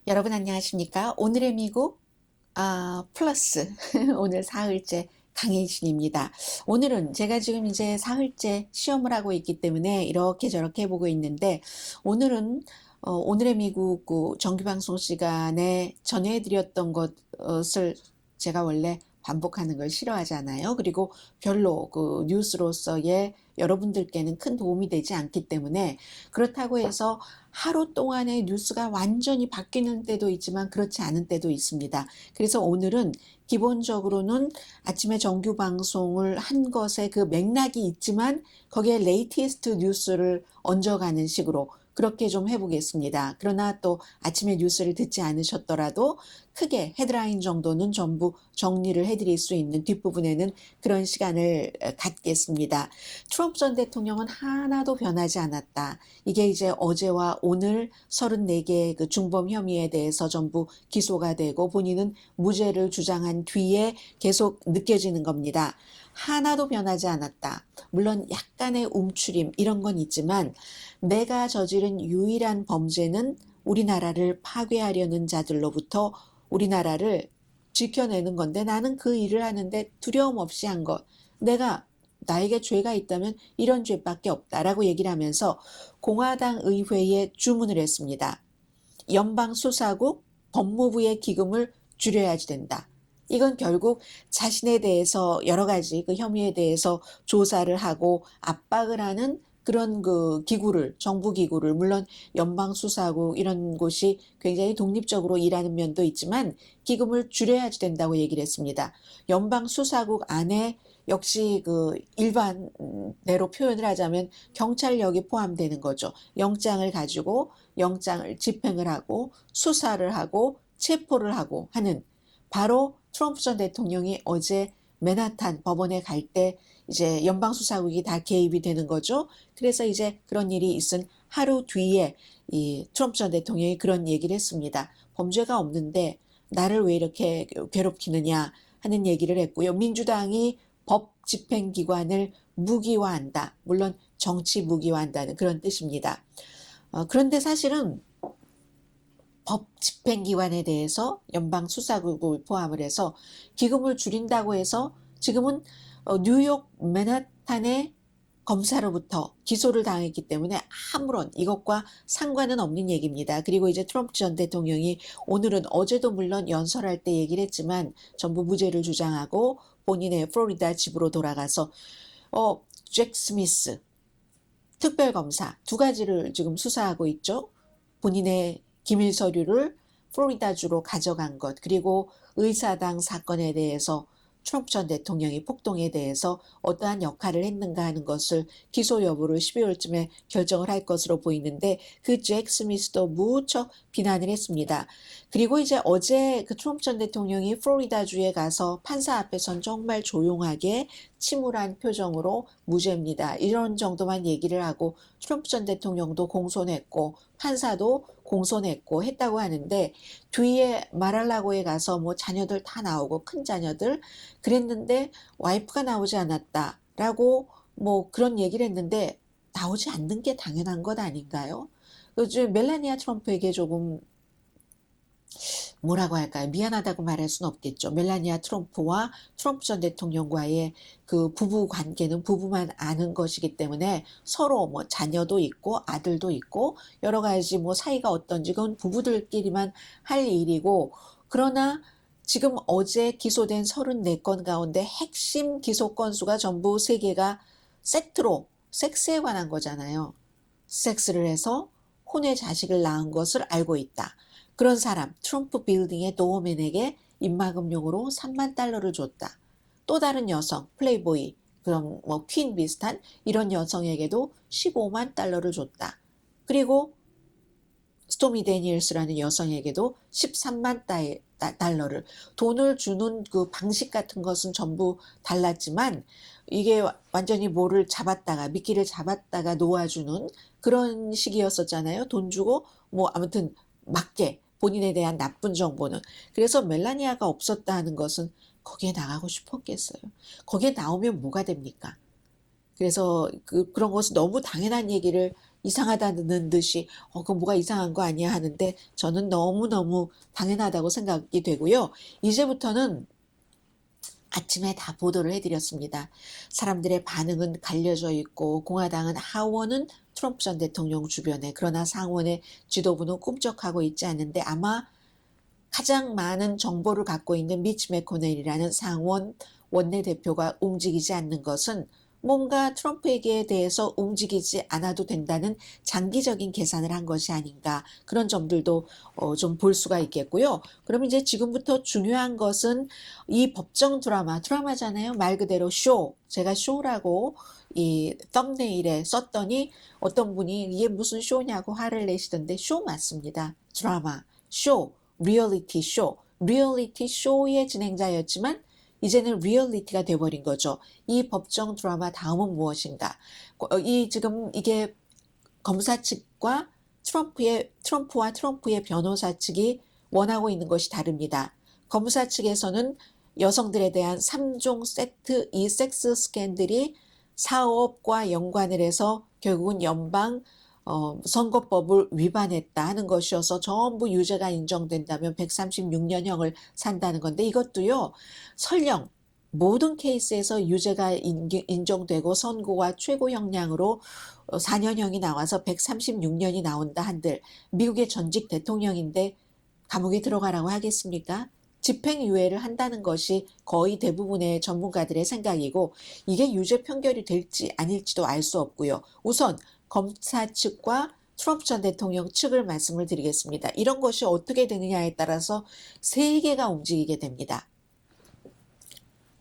여러분 안녕하십니까? 오늘의 미국 플러스 오늘 사흘째 강혜진입니다. 오늘은 제가 지금 이제 사흘째 시험을 하고 있기 때문에 이렇게 저렇게 해보고 있는데 오늘은 오늘의 미국 그 정규방송 시간에 전해드렸던 것을 제가 원래 반복하는 걸 싫어하잖아요. 그리고 별로 그 뉴스로서의 여러분들께는 큰 도움이 되지 않기 때문에 그렇다고 해서 하루 동안의 뉴스가 완전히 바뀌는 때도 있지만 그렇지 않은 때도 있습니다. 그래서 오늘은 기본적으로는 아침에 정규 방송을 한 것에 그 맥락이 있지만 거기에 레이티스트 뉴스를 얹어가는 식으로 그렇게 좀 해보겠습니다. 그러나 또 아침에 뉴스를 듣지 않으셨더라도 크게 헤드라인 정도는 전부 정리를 해드릴 수 있는 뒷부분에는 그런 시간을 갖겠습니다. 트럼프 전 대통령은 하나도 변하지 않았다. 이게 이제 어제와 오늘 34개의 그 중범 혐의에 대해서 전부 기소가 되고 본인은 무죄를 주장한 뒤에 계속 느껴지는 겁니다. 하나도 변하지 않았다. 물론 약간의 움츠림 이런 건 있지만 내가 저지른 유일한 범죄는 우리나라를 파괴하려는 자들로부터 우리나라를 지켜내는 건데 나는 그 일을 하는데 두려움 없이 한 것. 나에게 죄가 있다면 이런 죄밖에 없다라고 얘기를 하면서 공화당 의회에 주문을 했습니다. 연방수사국 법무부의 기금을 줄여야지 된다. 이건 결국 자신에 대해서 여러 가지 그 혐의에 대해서 조사를 하고 압박을 하는 그런 그 기구를, 정부 기구를, 물론 연방수사국 이런 곳이 굉장히 독립적으로 일하는 면도 있지만 기금을 줄여야지 된다고 얘기를 했습니다. 연방수사국 안에 역시 그 일반대로 표현을 하자면 경찰력이 포함되는 거죠. 영장을 가지고 영장을 집행을 하고 수사를 하고 체포를 하고 하는 바로 트럼프 전 대통령이 어제 맨하탄 법원에 갈 때 이제 연방수사국이 다 개입이 되는 거죠. 그래서 이제 그런 일이 있은 하루 뒤에 이 트럼프 전 대통령이 그런 얘기를 했습니다. 범죄가 없는데 나를 왜 이렇게 괴롭히느냐 하는 얘기를 했고요. 민주당이 법 집행기관을 무기화한다. 물론 정치 무기화한다는 그런 뜻입니다. 그런데 사실은 법 집행기관에 대해서 연방수사국을 포함을 해서 기금을 줄인다고 해서 지금은 뉴욕 맨하탄의 검사로부터 기소를 당했기 때문에 아무런 이것과 상관은 없는 얘기입니다. 그리고 이제 트럼프 전 대통령이 오늘은 어제도 물론 연설할 때 얘기를 했지만 전부 무죄를 주장하고 본인의 플로리다 집으로 돌아가서 잭 스미스 특별검사 두 가지를 지금 수사하고 있죠. 본인의 기밀 서류를 플로리다주로 가져간 것, 그리고 의사당 사건에 대해서 트럼프 전 대통령이 폭동에 대해서 어떠한 역할을 했는가 하는 것을 기소 여부를 12월쯤에 결정을 할 것으로 보이는데 그 잭 스미스도 무척 비난을 했습니다. 그리고 이제 어제 그 트럼프 전 대통령이 플로리다주에 가서 판사 앞에선 정말 조용하게 침울한 표정으로 무죄입니다. 이런 정도만 얘기를 하고 트럼프 전 대통령도 공손했고 판사도 공손했고 했다고 하는데 뒤에 마랄라고에 가서 뭐 자녀들 다 나오고 큰 자녀들 그랬는데 와이프가 나오지 않았다라고 뭐 그런 얘기를 했는데 나오지 않는 게 당연한 것 아닌가요? 요즘 멜라니아 트럼프에게 조금 뭐라고 할까요? 미안하다고 말할 수는 없겠죠. 멜라니아 트럼프와 트럼프 전 대통령과의 그 부부 관계는 부부만 아는 것이기 때문에 서로 뭐 자녀도 있고 아들도 있고 여러 가지 뭐 사이가 어떤지 그건 부부들끼리만 할 일이고 그러나 지금 어제 기소된 34건 가운데 핵심 기소 건수가 전부 3개가 세트로 섹스에 관한 거잖아요. 섹스를 해서 혼의 자식을 낳은 것을 알고 있다. 그런 사람, 트럼프 빌딩의 도어맨에게 입막음용으로 3만 달러를 줬다. 또 다른 여성, 플레이보이, 그런 뭐 퀸 비슷한 이런 여성에게도 15만 달러를 줬다. 그리고 스토미 데니엘스라는 여성에게도 13만 달러를 돈을 주는 그 방식 같은 것은 전부 달랐지만 이게 완전히 뭐를 잡았다가 미끼를 잡았다가 놓아주는 그런 식이었었잖아요. 돈 주고 뭐 아무튼 맞게 본인에 대한 나쁜 정보는. 그래서 멜라니아가 없었다 하는 것은 거기에 나가고 싶었겠어요. 거기에 나오면 뭐가 됩니까? 그래서 그런 것은 너무 당연한 얘기를 이상하다는 듯이 그 뭐가 이상한 거 아니야 하는데 저는 너무너무 당연하다고 생각이 되고요. 이제부터는 아침에 다 보도를 해드렸습니다. 사람들의 반응은 갈려져 있고 공화당은 하원은 트럼프 전 대통령 주변에, 그러나 상원의 지도부는 꿈쩍하고 있지 않은데 아마 가장 많은 정보를 갖고 있는 미치 매코넬이라는 상원 원내대표가 움직이지 않는 것은 뭔가 트럼프에게 대해서 움직이지 않아도 된다는 장기적인 계산을 한 것이 아닌가, 그런 점들도 좀 볼 수가 있겠고요. 그럼 이제 지금부터 중요한 것은 이 법정 드라마잖아요. 말 그대로 쇼. 제가 쇼라고 이 썸네일에 썼더니 어떤 분이 이게 무슨 쇼냐고 화를 내시던데, 쇼 맞습니다. 드라마, 쇼, 리얼리티 쇼. 리얼리티 쇼의 진행자였지만 이제는 리얼리티가 돼버린 거죠. 이 법정 드라마 다음은 무엇인가? 이 지금 이게 검사 측과 트럼프와 트럼프의 변호사 측이 원하고 있는 것이 다릅니다. 검사 측에서는 여성들에 대한 3종 세트 이 섹스 스캔들이 사업과 연관을 해서 결국은 연방 선거법을 위반했다 하는 것이어서 전부 유죄가 인정된다면 136년형을 산다는 건데, 이것도요 설령 모든 케이스에서 유죄가 인정되고 선고가 최고 형량으로 4년형이 나와서 136년이 나온다 한들 미국의 전직 대통령인데 감옥에 들어가라고 하겠습니까? 집행유예를 한다는 것이 거의 대부분의 전문가들의 생각이고, 이게 유죄 판결이 될지 아닐지도 알 수 없고요. 우선 검사 측과 트럼프 전 대통령 측을 말씀을 드리겠습니다. 이런 것이 어떻게 되느냐에 따라서 세 개가 움직이게 됩니다.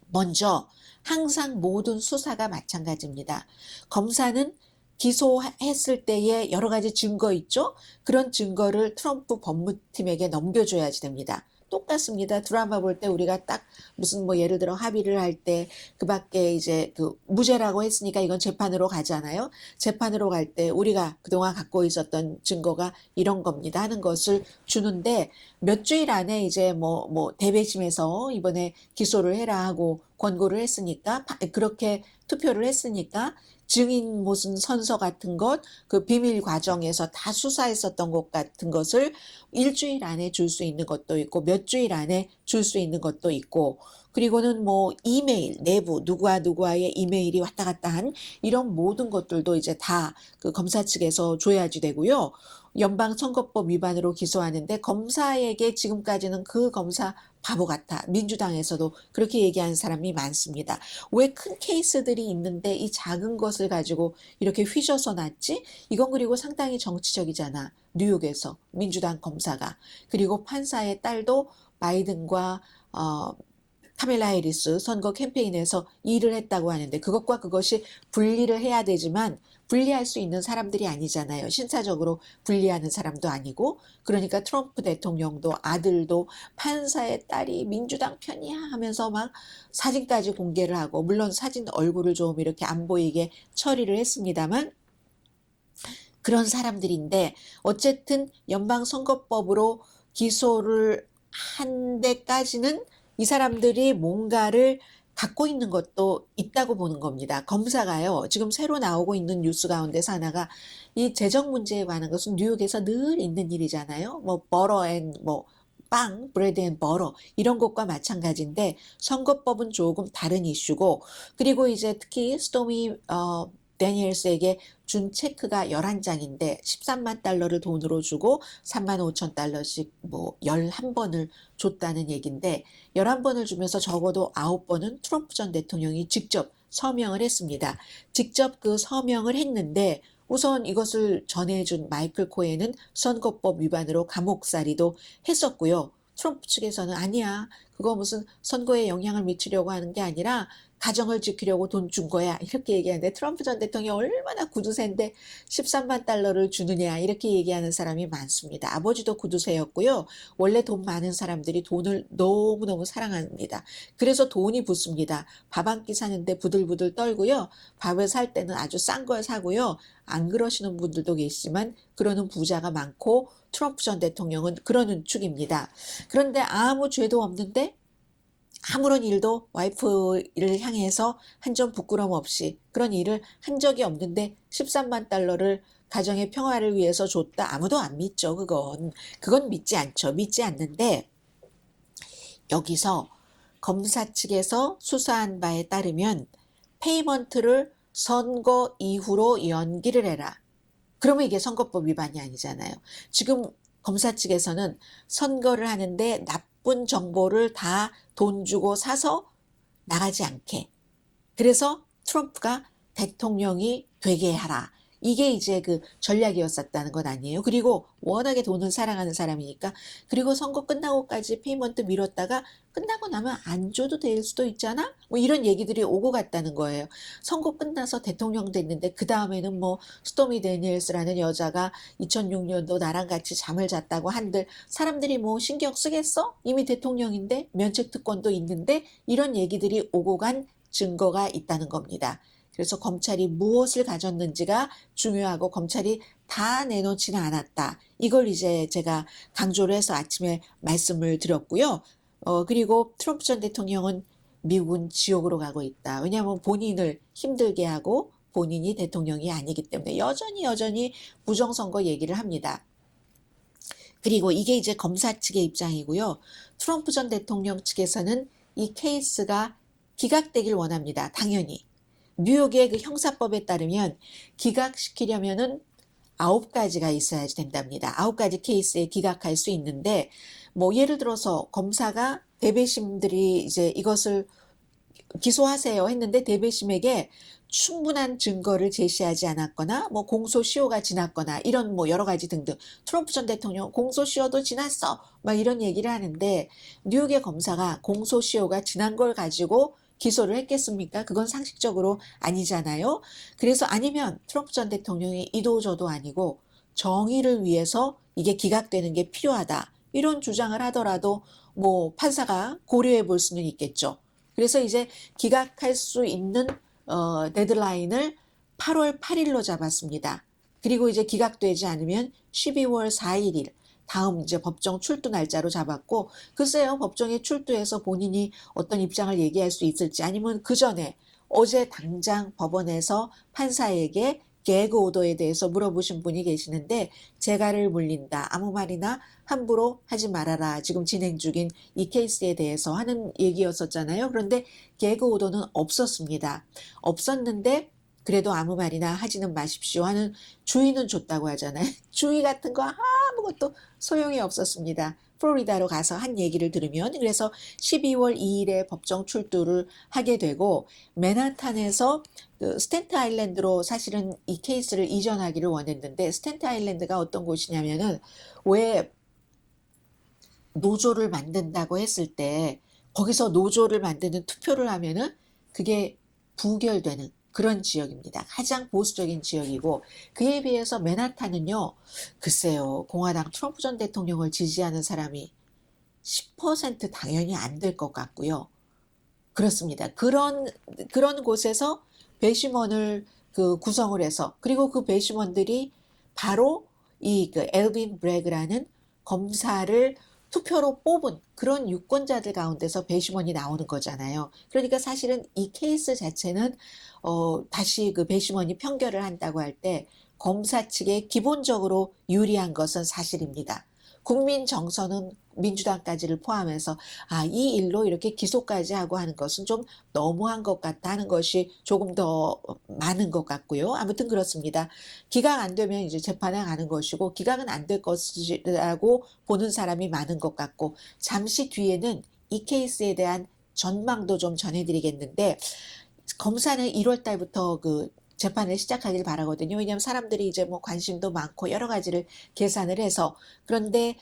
먼저 항상 모든 수사가 마찬가지입니다. 검사는 기소했을 때의 여러 가지 증거 있죠? 그런 증거를 트럼프 법무팀에게 넘겨줘야지 됩니다. 똑같습니다. 드라마 볼 때 우리가 딱 무슨 뭐 예를 들어 합의를 할 때 그 밖에 이제 그 무죄라고 했으니까 이건 재판으로 가잖아요. 재판으로 갈 때 우리가 그동안 갖고 있었던 증거가 이런 겁니다 하는 것을 주는데, 몇 주일 안에 이제 뭐 대배심에서 이번에 기소를 해라 하고 권고를 했으니까, 그렇게 투표를 했으니까 증인 무슨 선서 같은 것, 그 비밀 과정에서 다 수사했었던 것 같은 것을 일주일 안에 줄 수 있는 것도 있고 몇 주일 안에 줄 수 있는 것도 있고, 그리고는 뭐 이메일, 내부 누구와 누구와의 이메일이 왔다 갔다 한 이런 모든 것들도 이제 다 그 검사 측에서 줘야지 되고요. 연방선거법 위반으로 기소하는데 검사에게 지금까지는 그 검사 바보 같아, 민주당에서도 그렇게 얘기하는 사람이 많습니다. 왜 큰 케이스들이 있는데 이 작은 것을 가지고 이렇게 휘저어서 놨지? 이건 그리고 상당히 정치적이잖아. 뉴욕에서 민주당 검사가, 그리고 판사의 딸도 바이든과 카밀라 해리스 선거 캠페인에서 일을 했다고 하는데, 그것과 그것이 분리를 해야 되지만 분리할 수 있는 사람들이 아니잖아요. 신사적으로 분리하는 사람도 아니고. 그러니까 트럼프 대통령도 아들도 판사의 딸이 민주당 편이야 하면서 막 사진까지 공개를 하고, 물론 사진 얼굴을 좀 이렇게 안 보이게 처리를 했습니다만 그런 사람들인데, 어쨌든 연방선거법으로 기소를 한 데까지는 이 사람들이 뭔가를 갖고 있는 것도 있다고 보는 겁니다. 검사가요, 지금 새로 나오고 있는 뉴스 가운데서 하나가 이 재정 문제에 관한 것은 뉴욕에서 늘 있는 일이잖아요. 뭐 버러 앤 뭐 빵, 브레드 앤 버러 이런 것과 마찬가지인데, 선거법은 조금 다른 이슈고, 그리고 이제 특히 스토미 데니엘스에게 준 체크가 11장인데 13만 달러를 돈으로 주고 3만 5천 달러씩 뭐 11번을 줬다는 얘기인데, 11번을 주면서 적어도 9번은 트럼프 전 대통령이 직접 서명을 했습니다. 직접 그 서명을 했는데, 우선 이것을 전해준 마이클 코헨은 선거법 위반으로 감옥살이도 했었고요. 트럼프 측에서는 아니야, 그거 무슨 선거에 영향을 미치려고 하는 게 아니라 가정을 지키려고 돈 준 거야, 이렇게 얘기하는데, 트럼프 전 대통령이 얼마나 구두쇠인데 13만 달러를 주느냐 이렇게 얘기하는 사람이 많습니다. 아버지도 구두쇠였고요. 원래 돈 많은 사람들이 돈을 너무너무 사랑합니다. 그래서 돈이 붙습니다. 밥 한 끼 사는데 부들부들 떨고요. 밥을 살 때는 아주 싼 걸 사고요. 안 그러시는 분들도 계시지만 그러는 부자가 많고, 트럼프 전 대통령은 그러는 축입니다. 그런데 아무 죄도 없는데 아무런 일도 와이프를 향해서 한 점 부끄럼 없이 그런 일을 한 적이 없는데 13만 달러를 가정의 평화를 위해서 줬다. 아무도 안 믿죠. 그건 믿지 않죠. 믿지 않는데 여기서 검사 측에서 수사한 바에 따르면 페이먼트를 선거 이후로 연기를 해라. 그러면 이게 선거법 위반이 아니잖아요. 지금 검사 측에서는 선거를 하는데 나쁜 정보를 다 돈 주고 사서 나가지 않게. 그래서 트럼프가 대통령이 되게 하라. 이게 이제 그 전략이었었다는 건 아니에요. 그리고 워낙에 돈을 사랑하는 사람이니까. 그리고 선거 끝나고까지 페이먼트 미뤘다가 끝나고 나면 안 줘도 될 수도 있잖아? 뭐 이런 얘기들이 오고 갔다는 거예요. 선거 끝나서 대통령 됐는데 그 다음에는 뭐 스토미 데니엘스라는 여자가 2006년도 나랑 같이 잠을 잤다고 한들 사람들이 뭐 신경 쓰겠어? 이미 대통령인데 면책 특권도 있는데 이런 얘기들이 오고 간 증거가 있다는 겁니다. 그래서 검찰이 무엇을 가졌는지가 중요하고 검찰이 다 내놓지는 않았다. 이걸 이제 제가 강조를 해서 아침에 말씀을 드렸고요. 그리고 트럼프 전 대통령은 미국은 지옥으로 가고 있다. 왜냐하면 본인을 힘들게 하고 본인이 대통령이 아니기 때문에 여전히 부정선거 얘기를 합니다. 그리고 이게 이제 검사 측의 입장이고요. 트럼프 전 대통령 측에서는 이 케이스가 기각되길 원합니다. 당연히. 뉴욕의 그 형사법에 따르면 기각시키려면은 9가지가 있어야 된답니다. 9가지 케이스에 기각할 수 있는데 뭐 예를 들어서 검사가 대배심들이 이제 이것을 기소하세요 했는데 대배심에게 충분한 증거를 제시하지 않았거나 뭐 공소시효가 지났거나 이런 뭐 여러 가지 등등. 트럼프 전 대통령 공소시효도 지났어 막 이런 얘기를 하는데 뉴욕의 검사가 공소시효가 지난 걸 가지고 기소를 했겠습니까? 그건 상식적으로 아니잖아요. 그래서 아니면 트럼프 전 대통령이 이도저도 아니고 정의를 위해서 이게 기각되는 게 필요하다. 이런 주장을 하더라도 뭐 판사가 고려해 볼 수는 있겠죠. 그래서 이제 기각할 수 있는 데드라인을 8월 8일로 잡았습니다. 그리고 이제 기각되지 않으면 12월 4일 다음 이제 법정 출두 날짜로 잡았고 글쎄요 법정에 출두해서 본인이 어떤 입장을 얘기할 수 있을지 아니면 그 전에 어제 당장 법원에서 판사에게 개그 오더에 대해서 물어보신 분이 계시는데 재갈을 물린다 아무 말이나 함부로 하지 말아라 지금 진행 중인 이 케이스에 대해서 하는 얘기였었잖아요. 그런데 개그 오더는 없었습니다. 없었는데 그래도 아무 말이나 하지는 마십시오 하는 주의는 줬다고 하잖아요. 주의 같은 거 아무것도 소용이 없었습니다. 플로리다로 가서 한 얘기를 들으면 그래서 12월 2일에 법정 출두를 하게 되고 맨하탄에서 그 스탠트 아일랜드로 사실은 이 케이스를 이전하기를 원했는데 스탠트 아일랜드가 어떤 곳이냐면은 왜 노조를 만든다고 했을 때 거기서 노조를 만드는 투표를 하면은 그게 부결되는 그런 지역입니다. 가장 보수적인 지역이고 그에 비해서 맨하탄은요. 글쎄요. 공화당 트럼프 전 대통령을 지지하는 사람이 10% 당연히 안 될 것 같고요. 그렇습니다. 그런 곳에서 배심원을 그 구성을 해서 그리고 그 배심원들이 바로 이 그 엘빈 브래그라는 검사를 투표로 뽑은 그런 유권자들 가운데서 배심원이 나오는 거잖아요. 그러니까 사실은 이 케이스 자체는 다시 그 배심원이 판결을 한다고 할 때 검사 측에 기본적으로 유리한 것은 사실입니다. 국민 정서는 민주당까지를 포함해서 이 일로 이렇게 기소까지 하고 하는 것은 좀 너무한 것 같다 하는 것이 조금 더 많은 것 같고요. 아무튼 그렇습니다. 기각 안 되면 이제 재판에 가는 것이고 기각은 안 될 것이라고 보는 사람이 많은 것 같고 잠시 뒤에는 이 케이스에 대한 전망도 좀 전해드리겠는데 검사는 1월 달부터 그 재판을 시작하길 바라거든요. 왜냐하면 사람들이 이제 뭐 관심도 많고 여러 가지를 계산을 해서 그런데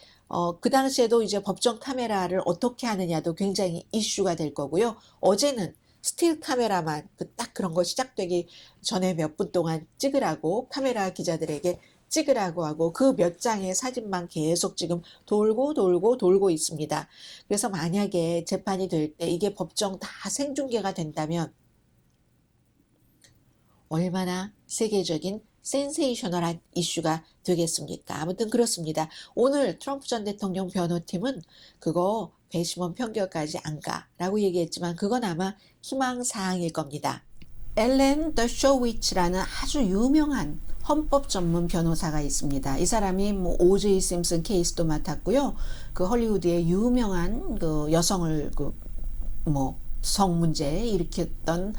그 당시에도 이제 법정 카메라를 어떻게 하느냐도 굉장히 이슈가 될 거고요. 어제는 스틸 카메라만 딱 그런 거 시작되기 전에 몇 분 동안 찍으라고 카메라 기자들에게 찍으라고 하고 그 몇 장의 사진만 계속 지금 돌고 있습니다. 그래서 만약에 재판이 될 때 이게 법정 다 생중계가 된다면 얼마나 세계적인 센세이셔널한 이슈가 되겠습니까? 아무튼 그렇습니다. 오늘 트럼프 전 대통령 변호팀은 그거 배심원 판결까지 안 가라고 얘기했지만 그건 아마 희망사항일 겁니다. 엘렌 더쇼위츠라는 아주 유명한 헌법 전문 변호사가 있습니다. 이 사람이 뭐 오제이 심슨 케이스도 맡았고요. 그 헐리우드의 유명한 그 여성을 그 뭐 성 문제 일으켰던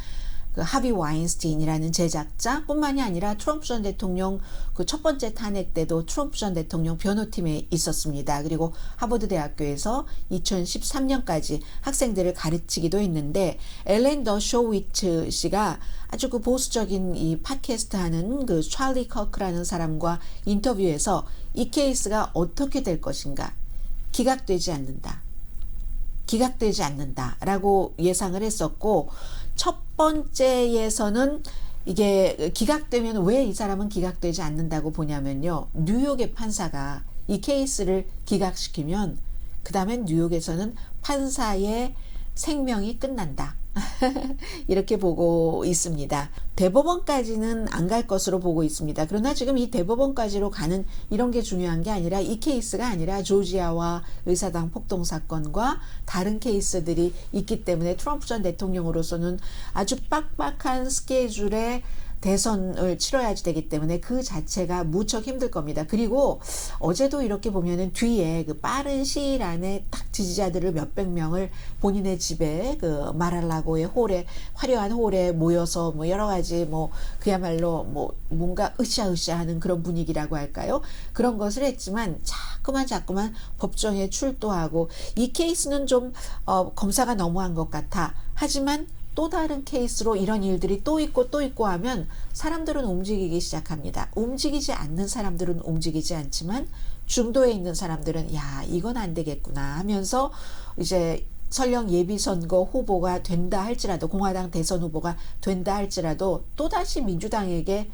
그 하비 와인스타인이라는 제작자뿐만이 아니라 트럼프 전 대통령 그 첫 번째 탄핵 때도 트럼프 전 대통령 변호팀에 있었습니다. 그리고 하버드 대학교에서 2013년까지 학생들을 가르치기도 했는데, 엘렌 더쇼위츠 씨가 아주 그 보수적인 이 팟캐스트 하는 그 찰리 커크라는 사람과 인터뷰에서 이 케이스가 어떻게 될 것인가, 기각되지 않는다라고 예상을 했었고, 첫 번째에서는 이게 기각되면 왜 이 사람은 기각되지 않는다고 보냐면요, 뉴욕의 판사가 이 케이스를 기각시키면 그 다음에 뉴욕에서는 판사의 생명이 끝난다. 이렇게 보고 있습니다. 대법원까지는 안 갈 것으로 보고 있습니다. 그러나 지금 이 대법원까지로 가는 이런 게 중요한 게 아니라, 이 케이스가 아니라 조지아와 의사당 폭동 사건과 다른 케이스들이 있기 때문에 트럼프 전 대통령으로서는 아주 빡빡한 스케줄에 대선을 치러야지 되기 때문에 그 자체가 무척 힘들 겁니다. 그리고 어제도 이렇게 보면은 뒤에 그 빠른 시일 안에 딱 지지자들을 몇백 명을 본인의 집에 그 마랄라고의 홀에, 화려한 홀에 모여서 뭐 여러 가지 뭐 그야말로 뭐 뭔가 으쌰으쌰 하는 그런 분위기라고 할까요? 그런 것을 했지만 자꾸만 법정에 출두하고, 이 케이스는 좀 검사가 너무한 것 같아. 하지만 또 다른 케이스로 이런 일들이 또 있고 하면 사람들은 움직이기 시작합니다. 움직이지 않는 사람들은 움직이지 않지만 중도에 있는 사람들은 야, 이건 안 되겠구나 하면서 이제 설령 예비선거 후보가 된다 할지라도, 공화당 대선 후보가 된다 할지라도 또다시 민주당에게,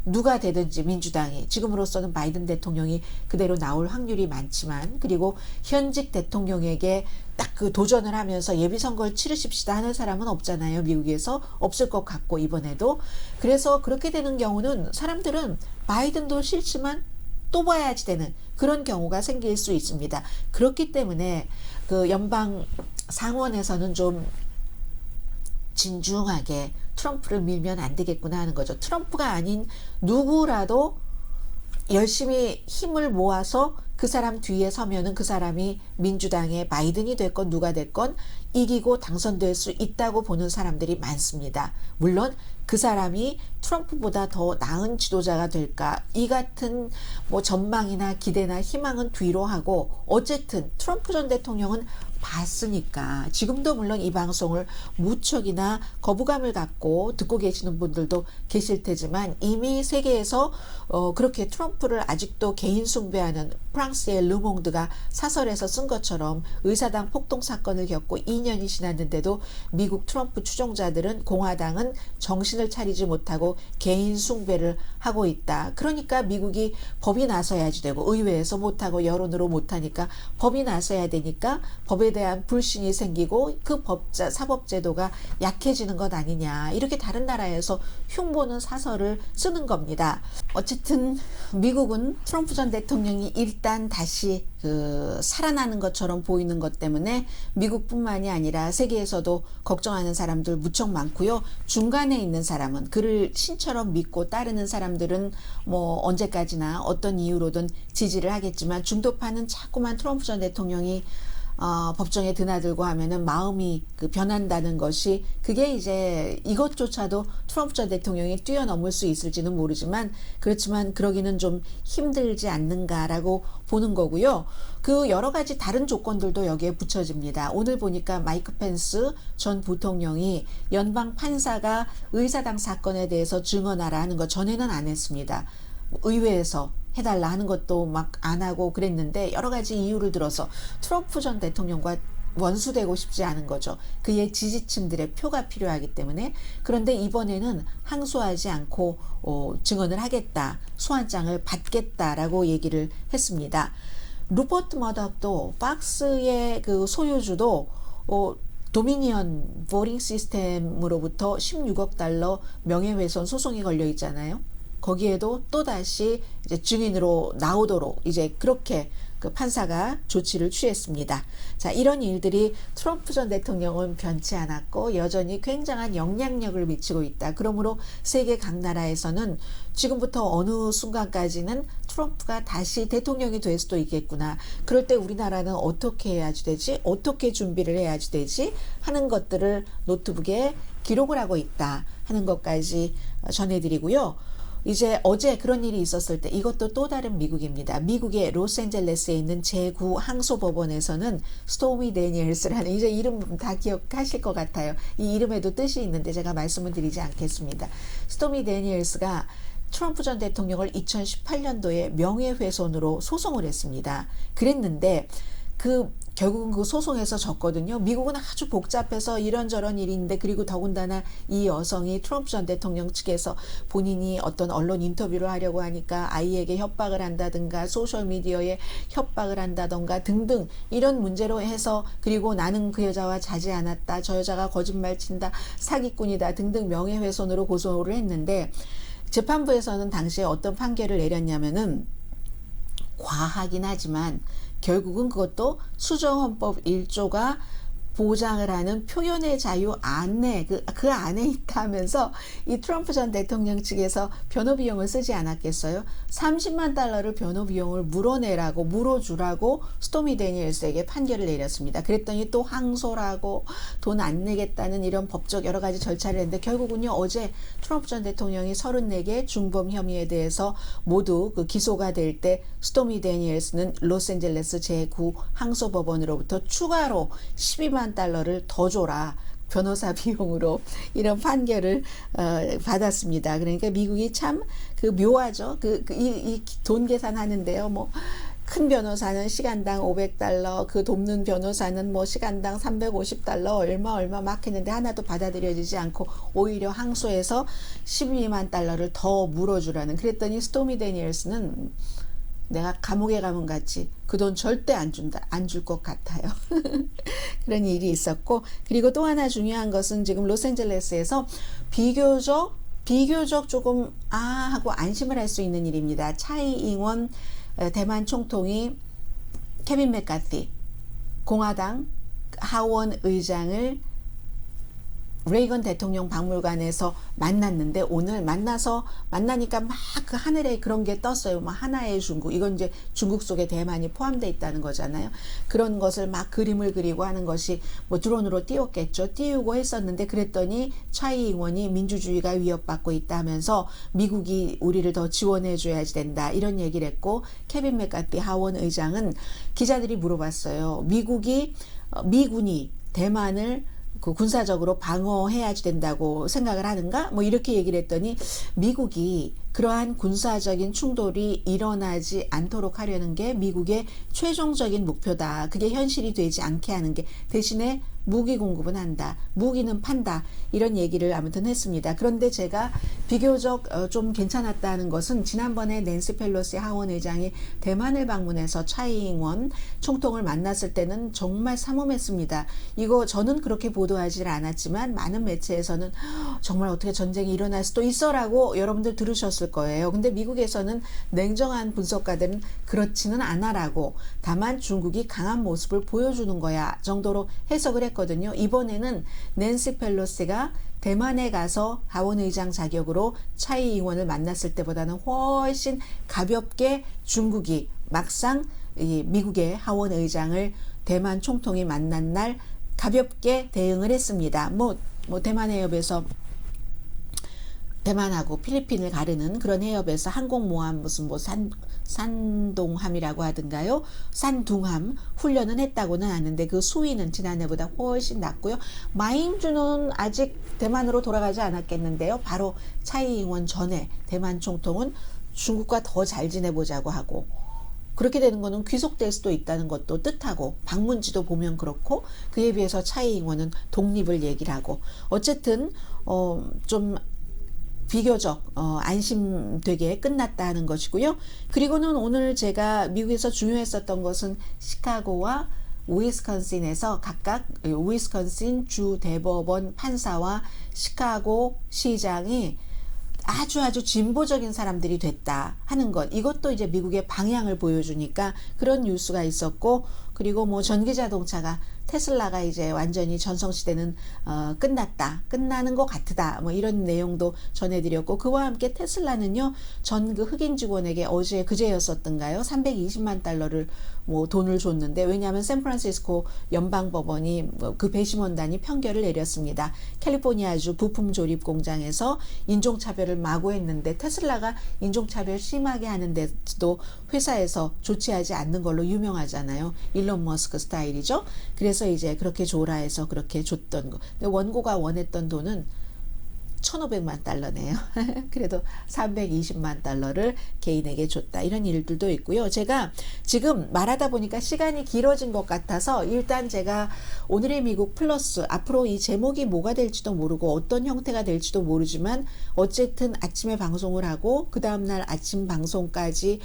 누가 되든지 민주당이, 지금으로서는 바이든 대통령이 그대로 나올 확률이 많지만, 그리고 현직 대통령에게 딱 그 도전을 하면서 예비선거를 치르십시다 하는 사람은 없잖아요. 미국에서 없을 것 같고, 이번에도. 그래서 그렇게 되는 경우는 사람들은 바이든도 싫지만 또 봐야지 되는 그런 경우가 생길 수 있습니다. 그렇기 때문에 그 연방 상원에서는 좀 진중하게 트럼프를 밀면 안 되겠구나 하는 거죠. 트럼프가 아닌 누구라도 열심히 힘을 모아서 그 사람 뒤에 서면은 그 사람이 민주당의 바이든이 됐건 누가 됐건 이기고 당선될 수 있다고 보는 사람들이 많습니다. 물론 그 사람이 트럼프보다 더 나은 지도자가 될까, 이 같은 뭐 전망이나 기대나 희망은 뒤로 하고, 어쨌든 트럼프 전 대통령은 봤으니까, 지금도 물론 이 방송을 무척이나 거부감을 갖고 듣고 계시는 분들도 계실 테지만, 이미 세계에서 그렇게 트럼프를 아직도 개인 숭배하는, 프랑스의 르몽드가 사설에서 쓴 것처럼 의사당 폭동 사건을 겪고 2년이 지났는데도 미국 트럼프 추종자들은 공화당은 정신을 차리지 못하고 개인 숭배를 하고 있다. 그러니까 미국이 법이 나서야지 되고, 의회에서 못하고 여론으로 못하니까 법이 나서야 되니까 법에 대한 불신이 생기고 그 사법제도가 약해지는 것 아니냐, 이렇게 다른 나라에서 흉보는 사설을 쓰는 겁니다. 어쨌든 미국은 트럼프 전 대통령이 일단 다시 살아나는 것처럼 보이는 것 때문에 미국뿐만이 아니라 세계에서도 걱정하는 사람들 무척 많고요. 중간에 있는 사람은, 그를 신처럼 믿고 따르는 사람들은 뭐 언제까지나 어떤 이유로든 지지를 하겠지만, 중도파는 자꾸만 트럼프 전 대통령이 법정에 드나들고 하면은 마음이 변한다는 것이, 그게 이제 이것조차도 트럼프 전 대통령이 뛰어넘을 수 있을지는 모르지만, 그렇지만 그러기는 좀 힘들지 않는가라고 보는 거고요. 그 여러 가지 다른 조건들도 여기에 붙여집니다. 오늘 보니까 마이크 펜스 전 부통령이 연방 판사가 의사당 사건에 대해서 증언하라 하는 거 전에는 안 했습니다. 의회에서 해달라 하는 것도 막 안 하고 그랬는데, 여러 가지 이유를 들어서 트럼프 전 대통령과 원수되고 싶지 않은 거죠. 그의 지지층들의 표가 필요하기 때문에. 그런데 이번에는 항소하지 않고 증언을 하겠다, 소환장을 받겠다라고 얘기를 했습니다. 루퍼트 머덕도, 박스의 그 소유주도 도미니언 보링 시스템으로부터 16억 달러 명예훼손 소송이 걸려 있잖아요. 거기에도 또다시 이제 증인으로 나오도록 이제 그렇게 그 판사가 조치를 취했습니다. 자, 이런 일들이 트럼프 전 대통령은 변치 않았고 여전히 굉장한 영향력을 미치고 있다. 그러므로 세계 각 나라에서는 지금부터 어느 순간까지는 트럼프가 다시 대통령이 될 수도 있겠구나. 그럴 때 우리나라는 어떻게 해야지 되지? 어떻게 준비를 해야지 되지? 하는 것들을 노트북에 기록을 하고 있다 하는 것까지 전해드리고요. 이제 어제 그런 일이 있었을 때 이것도 또 다른 미국입니다. 미국의 로스앤젤레스에 있는 제9 항소법원에서는 스토미 데니엘스라는 이제 이름 다 기억하실 것 같아요. 이 이름에도 뜻이 있는데 제가 말씀을 드리지 않겠습니다. 스토미 데니엘스가 트럼프 전 대통령을 2018년도에 명예훼손으로 소송을 했습니다. 그랬는데 결국은 그 소송에서 졌거든요. 미국은 아주 복잡해서 이런저런 일이 있는데 그리고 더군다나 이 여성이 트럼프 전 대통령 측에서 본인이 어떤 언론 인터뷰를 하려고 하니까 아이에게 협박을 한다든가 소셜미디어에 협박을 한다든가 등등 이런 문제로 해서 그리고 나는 그 여자와 자지 않았다. 저 여자가 거짓말 친다. 사기꾼이다 등등 명예훼손으로 고소를 했는데 재판부에서는 당시에 어떤 판결을 내렸냐면은 과하긴 하지만 결국은 그것도 수정헌법 1조가 보장을 하는 표현의 자유 안에 그 안에 있다 하면서 이 트럼프 전 대통령 측에서 변호 비용을 쓰지 않았겠어요? 30만 달러를 변호 비용을 물어주라고 스토미 데니엘스에게 판결을 내렸습니다. 그랬더니 또 항소라고 돈 안 내겠다는 이런 법적 여러 가지 절차를 했는데 결국은요 어제 트럼프 전 대통령이 34개 중범 혐의에 대해서 모두 그 기소가 될 때 스토미 데니엘스는 로스앤젤레스 제9 항소법원으로부터 추가로 12만 달러를 더 줘라. 변호사 비용으로 이런 판결을 받았습니다. 그러니까 미국이 참 묘하죠. 이 돈 계산하는데요. 뭐 큰 변호사는 시간당 500달러, 그 돕는 변호사는 뭐 시간당 350달러 얼마 막 했는데 하나도 받아들여지지 않고 오히려 항소해서 12만 달러를 더 물어주라는. 그랬더니 스토미 데니엘스는 내가 감옥에 가면 같이 그 돈 절대 안 줄 것 같아요. 그런 일이 있었고 그리고 또 하나 중요한 것은 지금 로스앤젤레스에서 비교적 조금 하고 안심을 할 수 있는 일입니다. 차이 잉원 대만 총통이 케빈 맥카티 공화당 하원 의장을 레이건 대통령 박물관에서 만났는데 오늘 만나니까 막 그 하늘에 그런 게 떴어요. 막 하나의 중국, 이건 이제 중국 속에 대만이 포함되어 있다는 거잖아요. 그런 것을 막 그림을 그리고 하는 것이 뭐 드론으로 띄웠겠죠. 띄우고 했었는데 그랬더니 차이 잉원이 민주주의가 위협받고 있다면서 미국이 우리를 더 지원해 줘야지 된다 이런 얘기를 했고 케빈 맥카티 하원 의장은 기자들이 물어봤어요. 미군이 대만을 군사적으로 방어해야지 된다고 생각을 하는가? 뭐 이렇게 얘기를 했더니 미국이 그러한 군사적인 충돌이 일어나지 않도록 하려는 게 미국의 최종적인 목표다. 그게 현실이 되지 않게 하는 게 대신에 무기 공급은 한다. 무기는 판다. 이런 얘기를 아무튼 했습니다. 그런데 제가 비교적 좀 괜찮았다는 것은 지난번에 낸시 펠로시 하원 의장이 대만을 방문해서 차이 잉원 총통을 만났을 때는 정말 삼엄했습니다. 이거 저는 그렇게 보도하지 않았지만 많은 매체에서는 정말 어떻게 전쟁이 일어날 수도 있어라고 여러분들 들으셨을 거예요. 근데 미국에서는 냉정한 분석가들은 그렇지는 않아라고 다만 중국이 강한 모습을 보여주는 거야 정도로 해석을 했거든요. 이번에는 낸시 펠로시가 대만에 가서 하원 의장 자격으로 차이 잉원을 만났을 때보다는 훨씬 가볍게 중국이 막상 이 미국의 하원 의장을 대만 총통이 만난 날 가볍게 대응을 했습니다. 뭐 대만 해협에서 대만하고 필리핀을 가르는 그런 해협에서 항공모함 무슨 산동함이라고 하던가요? 산둥함 훈련은 했다고는 아는데 그 수위는 지난해보다 훨씬 낮고요. 마잉주는 아직 대만으로 돌아가지 않았겠는데요. 바로 차이 잉원 전에 대만 총통은 중국과 더 잘 지내보자고 하고 그렇게 되는 거는 귀속될 수도 있다는 것도 뜻하고 방문지도 보면 그렇고 그에 비해서 차이 잉원은 독립을 얘기를 하고 어쨌든 좀 비교적 안심되게 끝났다는 것이고요. 그리고는 오늘 제가 미국에서 중요했었던 것은 시카고와 위스콘신에서 각각 위스콘신 주 대법원 판사와 시카고 시장이 아주 진보적인 사람들이 됐다 하는 것, 이것도 이제 미국의 방향을 보여주니까 그런 뉴스가 있었고, 그리고 뭐 전기자동차가 테슬라가 이제 완전히 전성시대는 끝나는 것 같다, 뭐 이런 내용도 전해드렸고, 그와 함께 테슬라는요, 전 그 흑인 직원에게 어제 그제였었던가요, 320만 달러를 뭐 돈을 줬는데, 왜냐하면 샌프란시스코 연방법원이 그 배심원단이 판결을 내렸습니다. 캘리포니아주 부품 조립 공장에서 인종차별을 마구 했는데, 테슬라가 인종차별 심하게 하는데도 회사에서 조치하지 않는 걸로 유명하잖아요. 일론 머스크 스타일이죠. 그래서 이제 그렇게 줘라 해서 그렇게 줬던 거. 근데 원고가 원했던 돈은 1,500만 달러네요. 그래도 320만 달러를 개인에게 줬다. 이런 일들도 있고요. 제가 지금 말하다 보니까 시간이 길어진 것 같아서 일단 제가 오늘의 미국 플러스, 앞으로 이 제목이 뭐가 될지도 모르고 어떤 형태가 될지도 모르지만 어쨌든 아침에 방송을 하고 그 다음날 아침 방송까지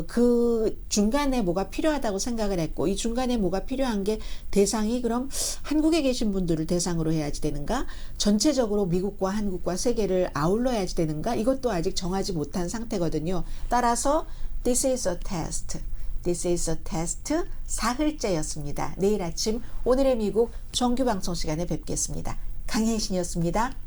그 중간에 뭐가 필요하다고 생각을 했고, 이 중간에 뭐가 필요한 게 대상이 그럼 한국에 계신 분들을 대상으로 해야지 되는가, 전체적으로 미국과 한국과 세계를 아울러야지 되는가, 이것도 아직 정하지 못한 상태거든요. 따라서 This is a test. This is a test 사흘째였습니다. 내일 아침 오늘의 미국 정규 방송 시간에 뵙겠습니다. 강혜신이었습니다.